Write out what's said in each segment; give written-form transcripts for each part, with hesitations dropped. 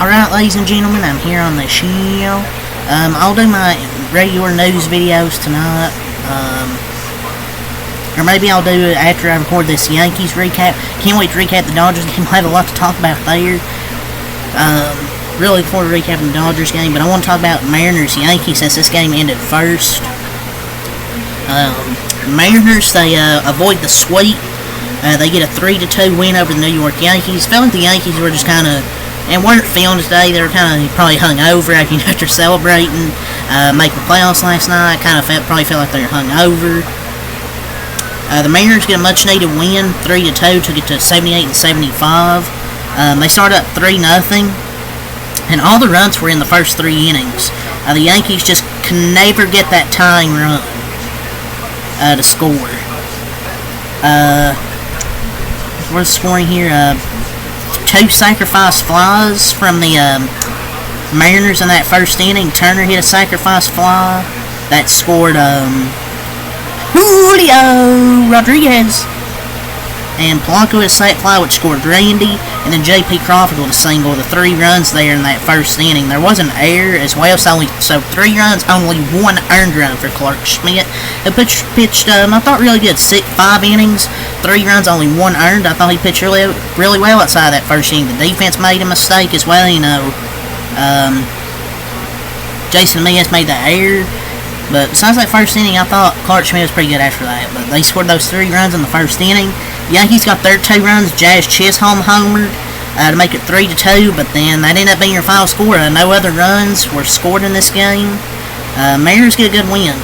Alright, ladies and gentlemen, I'm here on the show. I'll do my regular news videos tonight. Or maybe I'll do it after I record this Yankees recap. Can't wait to recap the Dodgers game. We'll have a lot to talk about there. Really look forward to recapping the Dodgers game, but I want to talk about Mariners Yankees since this game ended first. Mariners, they avoid the sweep. They get a 3-2 win over the New York Yankees. Felt like the Yankees were just kind of, and weren't feeling today. They were kind of probably hungover after celebrating, making the playoffs last night. Probably felt like they were hungover. The Mariners get a much needed win, 3-2, to get to 78 and 75. They started up 3-0, and all the runs were in the first 3 innings. The Yankees just can never get that tying run to score. We're scoring here. 2 sacrifice flies from the Mariners in that first inning. Turner hit a sacrifice fly that scored Julio Rodriguez, and Polanco hit a sac fly which scored Randy, and then J.P. Crawford with a single. The 3 runs there in that first inning. There was an error as well, so 3 runs, only 1 earned run for Clark Schmidt, who pitched I thought really good. 5 innings, 3 runs, only 1 earned. I thought he pitched really well outside of that first inning. The defense made a mistake as well, Jason Mias made the error. But besides that first inning, I thought Clark Schmidt was pretty good after that. But they scored those 3 runs in the first inning. The Yankees got their 2 runs. Jazz Chisholm homered to make it 3-2. But then that ended up being your final score. No other runs were scored in this game. Mariners get a good win.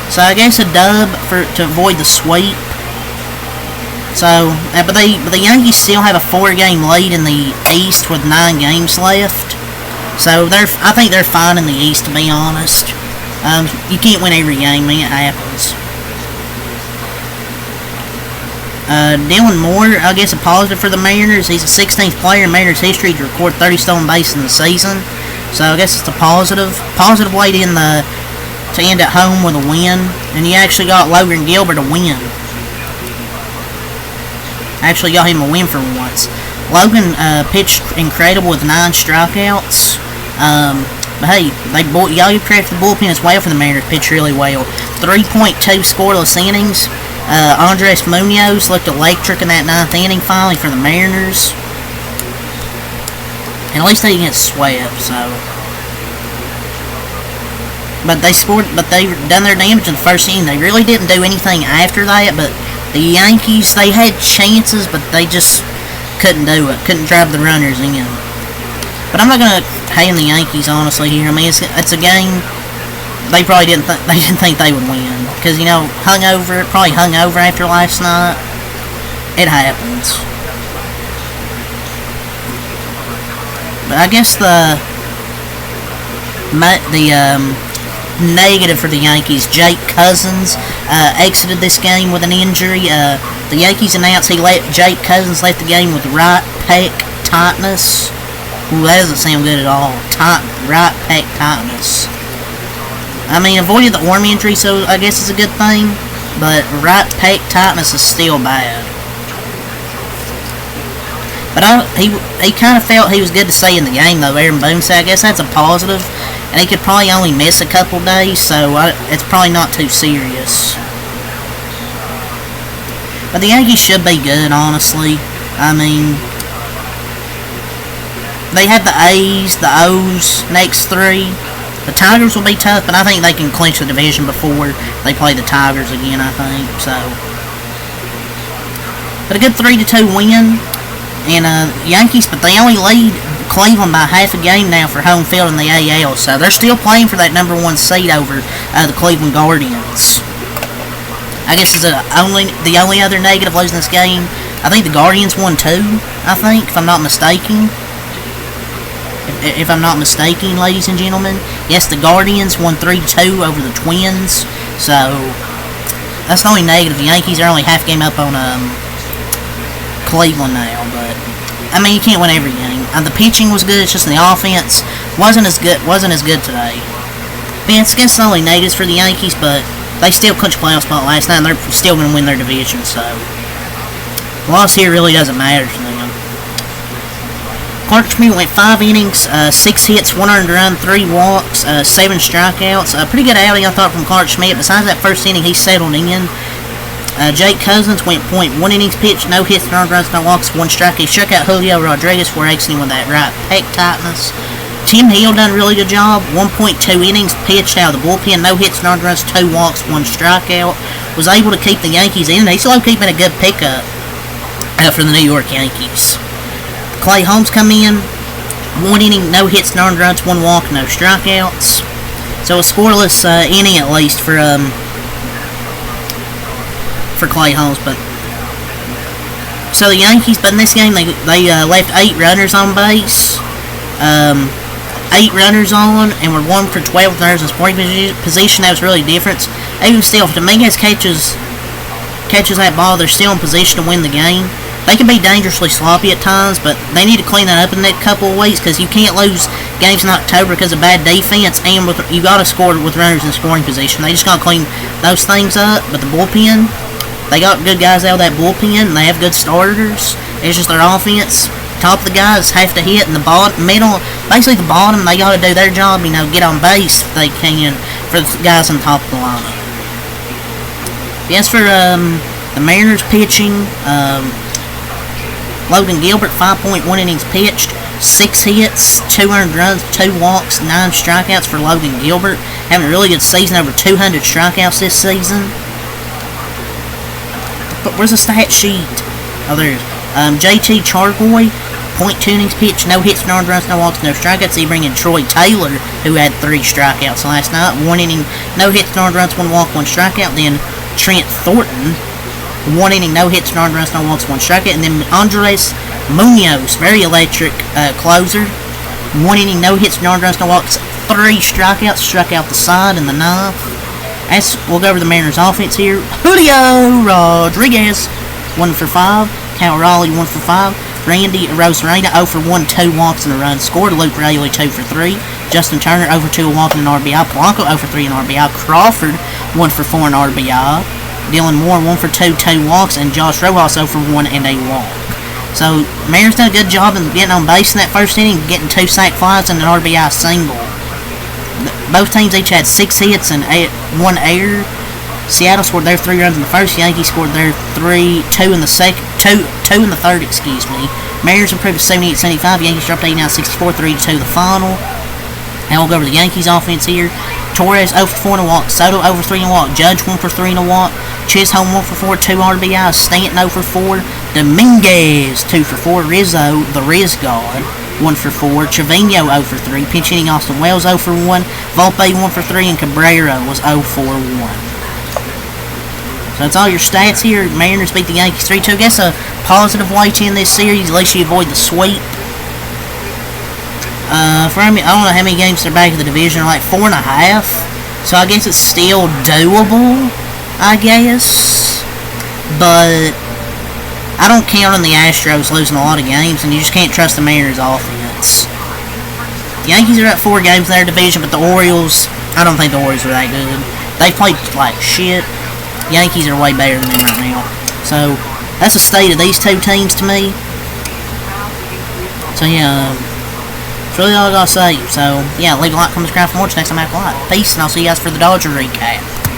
So I guess a dub to avoid the sweep. So, but the Yankees still have a 4-game lead in the East with 9 games left. So I think they're fine in the East, to be honest. You can't win every game, man. It happens. Dylan Moore, I guess a positive for the Mariners. He's the 16th player in Mariners history to record 30 stolen bases in the season. So I guess it's a positive way to end at home with a win. And you actually got Logan Gilbert a win. Actually got him a win for once. Logan pitched incredible with 9 strikeouts. But hey, y'all give credit for the bullpen as well for the Mariners. Pitched really well. 3.2 scoreless innings. Andres Munoz looked electric in that 9th inning finally for the Mariners. And at least they didn't get swept, so. But they done their damage in the first inning. They really didn't do anything after that, but the Yankees, they had chances, but they just couldn't do it. Couldn't drive the runners in. But I'm not gonna hate the Yankees honestly here. I mean, it's a game they probably didn't think they would win because probably hungover after last night. It happens. But I guess the negative for the Yankees, Jake Cousins exited this game with an injury. The Yankees announced Jake Cousins left the game with right pec tightness. Ooh, that doesn't sound good at all. Right pec tightness. I mean, avoided the arm injury, so I guess it's a good thing. But right pec tightness is still bad. But he kind of felt he was good to stay in the game, though. Aaron Boone said, I guess that's a positive. And he could probably only miss a couple days, so it's probably not too serious. But the Yankees should be good, honestly. I mean, they have the A's, the O's, next 3. The Tigers will be tough, but I think they can clinch the division before they play the Tigers again, I think. So, but a good 3-2 win. And Yankees, but they only lead Cleveland by half a game now for home field in the AL, so they're still playing for that number 1 seed over the Cleveland Guardians. I guess is the only other negative losing this game. I think the Guardians won 2. I think, if I'm not mistaken. If I'm not mistaken, ladies and gentlemen, yes, the Guardians won 3-2 over the Twins. So that's the only negative. The Yankees are only half game up on Cleveland now, but I mean, you can't win every game. The pitching was good. It's just the offense wasn't as good today. It's against the only negatives for the Yankees, but they still clinched playoff spot last night, and they're still going to win their division. So loss here really doesn't matter to them. Clark Schmidt went 5 innings, 6 hits, 1 earned run, 3 walks, 7 strikeouts. A pretty good outing, I thought, from Clark Schmidt. Besides that first inning, he settled in. Jake Cousins went .1 innings pitched, no hits, no earned runs, no walks, 1 strike. He struck out Julio Rodriguez for accident with that right pec tightness. Tim Hill done a really good job. 1.2 innings pitched out of the bullpen, no hits, no earned runs, 2 walks, 1 strikeout. Was able to keep the Yankees in. He's still keeping a good pickup for the New York Yankees. Clay Holmes come in. 1 inning, no hits, no earned runs, 1 walk, no strikeouts. So a scoreless inning at least for Clay Holmes. But so the Yankees, but in this game they left 8 runners on base. 8 runners on, and were 1 for 12 runners in scoring position. That was really different. Even still, if Dominguez catches that ball, they're still in position to win the game. They can be dangerously sloppy at times, but they need to clean that up in the next couple of weeks, because you can't lose games in October because of bad defense, and you got to score with runners in scoring position. They just got to clean those things up. But the bullpen, they got good guys out of that bullpen, and they have good starters. It's just their offense. Top of the guys have to hit, and the bottom, middle, basically the bottom, they got to do their job. Get on base if they can for the guys on top of the lineup. As for the Mariners pitching, Logan Gilbert, 5.1 innings pitched, 6 hits, 2 earned runs, 2 walks, 9 strikeouts for Logan Gilbert. Having a really good season, over 200 strikeouts this season. But where's the stat sheet? Oh, there's JT Chargoy, 0.2 innings pitched, no hits, no earned runs, no walks, no strikeouts. They bring in Troy Taylor, who had 3 strikeouts last night. 1 inning, no hits, no earned runs, 1 walk, 1 strikeout. Then Trent Thornton, 1 inning, no hits, no earned runs, no walks, 1 strikeout. And then Andres Munoz, very electric closer. 1 inning, no hits, no earned runs, no walks, 3 strikeouts. Struck out the side in the 9th. As we'll go over the Mariners' offense here. Julio Rodriguez, 1 for 5. Cal Raleigh, 1 for 5. Randy Rosarena, 0 for 1, 2 walks and a run scored. Luke Raley, 2 for 3. Justin Turner, 0 for 2, a walk and an RBI. Polanco, 0 for 3, an RBI. Crawford, 1 for 4, an RBI. Dylan Moore, 1 for 2, 2 walks. And Josh Rojas, 0 for 1, and a walk. So, Mariners done a good job in getting on base in that first inning, getting 2 sac flies and an RBI single. Both teams each had 6 hits and 1 error. Seattle scored their 3 runs in the first. Yankees scored their 2 in the third. Excuse me. Mariners improved to 78-75. Yankees dropped 89-64, 3-2 the final. Now we'll go over the Yankees offense here. Torres 0 for 4 and a walk. Soto 0 for 3 and a walk. Judge 1 for 3 and a walk. Chisholm 1 for 4, 2 RBIs. Stanton 0 for 4. Dominguez 2 for 4. Rizzo, the Riz God, 1 for 4. Trevino 0 for 3. Pinch hitting Austin Wells 0 for 1. Volpe 1 for 3. And Cabrera was 0 for 1. So that's all your stats here. Mariners beat the Yankees 3-2. I guess a positive way to end this series. At least you avoid the sweep. I don't know how many games they're back in the division. Like 4.5. So I guess it's still doable, I guess. But I don't count on the Astros losing a lot of games, and you just can't trust the Mariners' offense. The Yankees are at 4 games in their division, but the Orioles, I don't think the Orioles are that good. They played like shit. Yankees are way better than them right now. So, that's the state of these 2 teams to me. So, yeah, that's really all I gotta say. So, yeah, leave a like, comment, subscribe for more. Next time I have a lot. Peace, and I'll see you guys for the Dodger recap.